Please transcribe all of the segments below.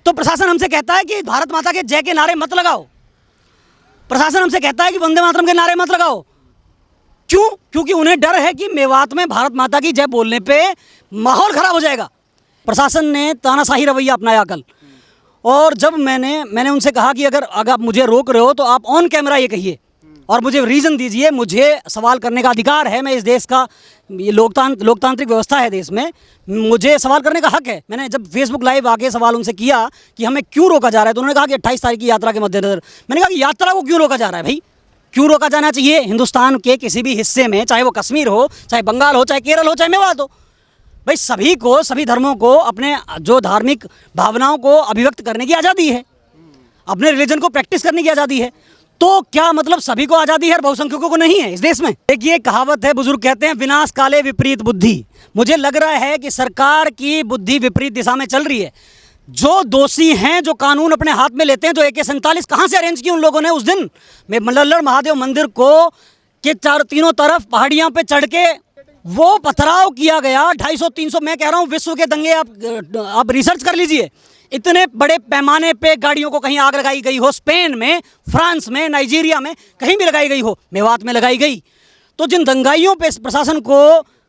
तो प्रशासन हमसे कहता है कि भारत माता के जय के नारे मत लगाओ, प्रशासन हमसे कहता है कि वंदे मातरम के नारे मत लगाओ। क्यों? क्योंकि उन्हें डर है कि मेवात में भारत माता की जय बोलने पे माहौल खराब हो जाएगा। प्रशासन ने तानाशाही रवैया अपनाया कल, और जब मैंने उनसे कहा कि अगर आप मुझे रोक रहे हो तो आप ऑन कैमरा ये कहिए और मुझे रीज़न दीजिए, मुझे सवाल करने का अधिकार है, मैं इस देश का, ये लोकतांत्रिक व्यवस्था है देश में, मुझे सवाल करने का हक है। मैंने जब फेसबुक लाइव आके सवाल उनसे किया कि हमें क्यों रोका जा रहा है, तो उन्होंने कहा कि 28 तारीख की यात्रा के मद्देनजर। मैंने कहा कि यात्रा को क्यों रोका जा रहा है भाई? क्यों रोका जाना चाहिए? हिंदुस्तान के किसी भी हिस्से में, चाहे वो कश्मीर हो, चाहे बंगाल हो, चाहे केरल हो, चाहे मेवात हो, भाई सभी को, सभी धर्मों को अपने जो धार्मिक भावनाओं को अभिव्यक्त करने की आज़ादी है, अपने रिलीजन को प्रैक्टिस करने की आज़ादी है। तो क्या मतलब सभी को आज़ादी है, बहुसंख्यकों को नहीं है इस देश में? देखिए, कहावत है, बुजुर्ग कहते हैं, विनाश काले विपरीत बुद्धि। मुझे लग रहा है कि सरकार की बुद्धि विपरीत दिशा में चल रही है। जो दोषी हैं, जो कानून अपने हाथ में लेते हैं, जो AK-47 कहाँ से अरेंज की उन लोगों ने उस दिन? मल्लड़ महादेव मंदिर को के तीनों तरफ पहाड़ियाँ पे चढ़ के वो पथराव किया गया, 250-300, मैं कह रहा हूँ विश्व के दंगे आप रिसर्च कर लीजिए। इतने बड़े पैमाने पे गाड़ियों को कहीं आग लगाई गई हो, स्पेन में, फ्रांस में, नाइजीरिया में, कहीं भी लगाई गई हो, मेवात में लगाई गई। तो जिन दंगाइयों पे प्रशासन को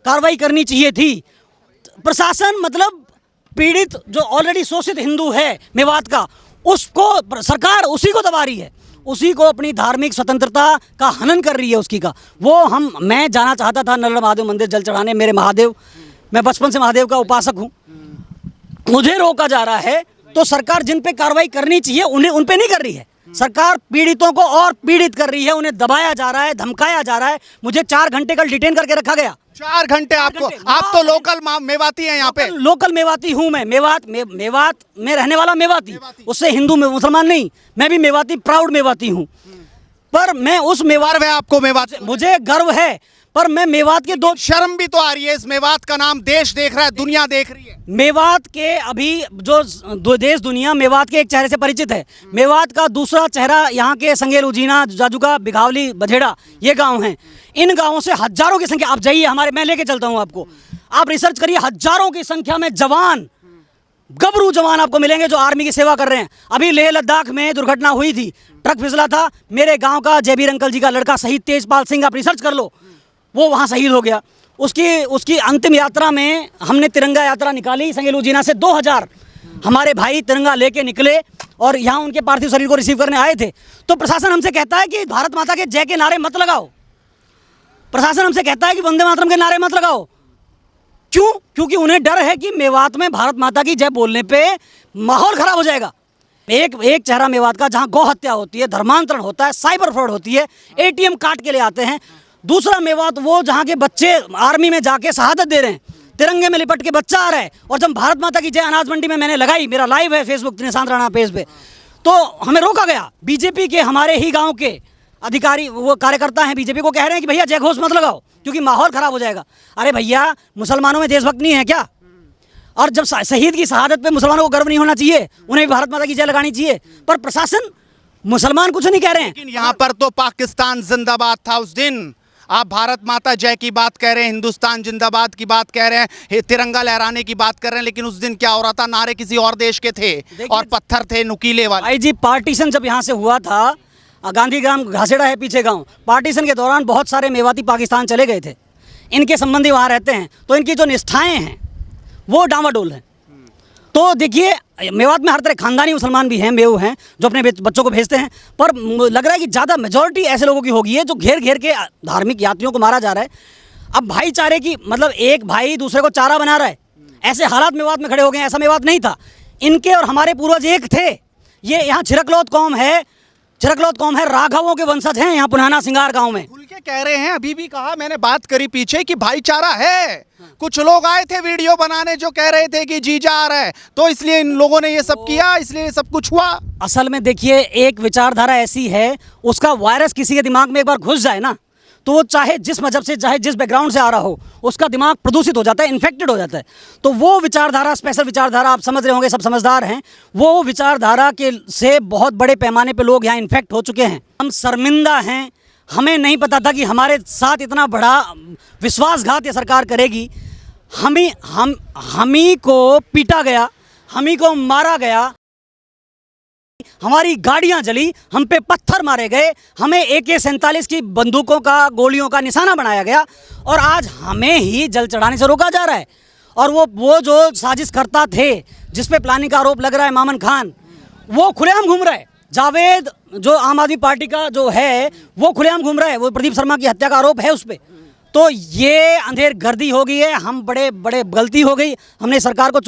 कार्रवाई करनी चाहिए थी, प्रशासन मतलब पीड़ित जो ऑलरेडी शोषित हिंदू है मेवात का, उसको सरकार उसी को दबा रही है, उसी को अपनी धार्मिक स्वतंत्रता का हनन कर रही है उसकी का। मैं जाना चाहता था नल्लड़ महादेव मंदिर जल चढ़ाने, मेरे महादेव, मैं बचपन से महादेव का उपासक हूँ, मुझे रोका जा रहा है। तो सरकार जिन पे कार्रवाई करनी चाहिए उन्हें उन पे नहीं कर रही है। सरकार पीड़ितों को और पीड़ित कर रही है, उन्हें दबाया जा रहा है, धमकाया जा रहा है। मुझे 4 घंटे कल डिटेन करके रखा गया। 4 घंटे आपको? आप तो लोकल मेवाती हैं यहाँ पे? लोकल मेवाती हूँ मैं, मेवात में रहने वाला मेवाती, उससे हिंदू में मुसलमान नहीं, मैं भी मेवाती, प्राउड मेवाती हूँ। पर मैं उस मेवात है, आपको मेवात मुझे गर्व है, पर मैं मेवात के दो, शर्म भी तो आ रही है, इस मेवात का नाम देश देख रहा है, दुनिया देख रही है। मेवात के अभी जो देश दुनिया मेवात के एक चेहरे से परिचित है। मेवात का दूसरा चेहरा यहाँ के संगेल, उजीना, जाजुका, बिघावली, बझेड़ा, ये गांव हैं। इन गांवों से हजारों की संख्या, आप जाइए हमारे, मैं लेके चलता हूँ आपको, आप रिसर्च करिए, हजारों की संख्या में जवान, गबरू जवान आपको मिलेंगे जो आर्मी की सेवा कर रहे हैं। अभी लेह लद्दाख में दुर्घटना हुई थी, ट्रक फिसला था, मेरे गाँव का जयबीर अंकल जी का लड़का शहीद तेजपाल सिंह, आप रिसर्च कर लो, वो वहाँ शहीद हो गया। उसकी अंतिम यात्रा में हमने तिरंगा यात्रा निकाली संगेल उजीना से, 2000 हमारे भाई तिरंगा लेके निकले और यहाँ उनके पार्थिव शरीर को रिसीव करने आए थे। तो प्रशासन हमसे कहता है कि भारत माता के जय के नारे मत लगाओ, प्रशासन हमसे कहता है कि वंदे मातरम के नारे मत लगाओ। क्यों? क्योंकि उन्हें डर है कि मेवात में भारत माता की जय बोलने पे माहौल खराब हो जाएगा। एक चेहरा मेवात का, जहाँ गौ हत्या होती है, धर्मांतरण होता है, साइबर फ्रॉड होती है, ATM काट के ले आते हैं। दूसरा मेवात वो जहाँ के बच्चे आर्मी में जाके शहादत दे रहे हैं, तिरंगे में लिपट के बच्चा आ रहा है। और जब भारत माता की जय अनाज मंडी में मैंने लगाई, मेरा लाइव है फेसबुक निशांत राणा पेज पे, तो हमें रोका गया। बीजेपी के हमारे ही गांव के अधिकारी, वो कार्यकर्ता हैं बीजेपी को, कह रहे हैं कि भैया जय घोष मत लगाओ क्योंकि माहौल खराब हो जाएगा। अरे भैया, मुसलमानों में देशभक्त नहीं है क्या? और जब शहीद की शहादत पे मुसलमानों को गर्व नहीं होना चाहिए? उन्हें भी भारत माता की जय लगानी चाहिए। पर प्रशासन, मुसलमान कुछ नहीं कह रहे हैं। लेकिन यहाँ पर तो पाकिस्तान जिंदाबाद था उस दिन। आप भारत माता जय की बात कह रहे हैं, हिंदुस्तान जिंदाबाद की बात कह रहे हैं, तिरंगा लहराने की बात कर रहे हैं, लेकिन उस दिन क्या हो रहा था? नारे किसी और देश के थे और पत्थर थे नुकीले वाले। भाई जी, पार्टीशन जब यहाँ से हुआ था, गांधी ग्राम घासेड़ा है पीछे गांव, पार्टीशन के दौरान बहुत सारे मेवाती पाकिस्तान चले गए थे, इनके संबंधी वहाँ रहते हैं, तो इनकी जो निष्ठाएं हैं वो डामाडोल हैं। तो देखिए, मेवात में हर तरह खानदानी मुसलमान भी हैं, मेऊ हैं, जो अपने बच्चों को भेजते हैं, पर लग रहा है कि ज़्यादा मेजॉरिटी ऐसे लोगों की होगी है जो घेर घेर के धार्मिक यात्रियों को मारा जा रहा है। अब भाईचारे की मतलब, एक भाई दूसरे को चारा बना रहा है, ऐसे हालात मेवात में खड़े हो गए। ऐसा मेवात नहीं था, इनके और हमारे पूर्वज एक थे। ये यहाँ छिरकलौत कौम है, राघवों के वंशज हैं यहाँ पुराना सिंगार गांव में। खुल के कह रहे हैं, अभी भी कहा, मैंने बात करी पीछे कि भाईचारा है। कुछ लोग आए थे वीडियो बनाने जो कह रहे थे कि जीजा आ रहा है, तो इसलिए इन लोगों ने ये सब किया, इसलिए ये सब कुछ हुआ। असल में देखिए, एक विचारधारा ऐसी है, उसका वायरस किसी के दिमाग में एक बार घुस जाए ना, तो वो चाहे जिस मजहब से, चाहे जिस बैकग्राउंड से आ रहा हो, उसका दिमाग प्रदूषित हो जाता है, इन्फेक्टेड हो जाता है। तो वो विचारधारा, स्पेशल विचारधारा, आप समझ रहे होंगे, सब समझदार हैं, वो विचारधारा के से बहुत बड़े पैमाने पे लोग यहाँ इन्फेक्ट हो चुके हैं। हम शर्मिंदा हैं, हमें नहीं पता था कि हमारे साथ इतना बड़ा विश्वासघात ये सरकार करेगी। हम ही को पीटा गया, हम ही को मारा गया। हमारी गाड़ियां जली, हम पे पत्थर मारे गए, हमें AK-47 की बंदूकों का, गोलियों का निशाना बनाया गया और आज हमें ही जल चढ़ाने से रोका जा रहा है। और वो जो साजिश करता थे, जिस पे प्लानिंग का आरोप लग रहा है, मामन खान, वो खुलेआम घूम रहा है। जावेद जो आम आदमी पार्टी का जो है वो खुलेआम घूम रहा है, वो प्रदीप शर्मा की हत्या का आरोप है उस पर। तो ये अंधेर गर्दी हो गई है, हम बड़े गलती हो गई, हमने सरकार को चुना।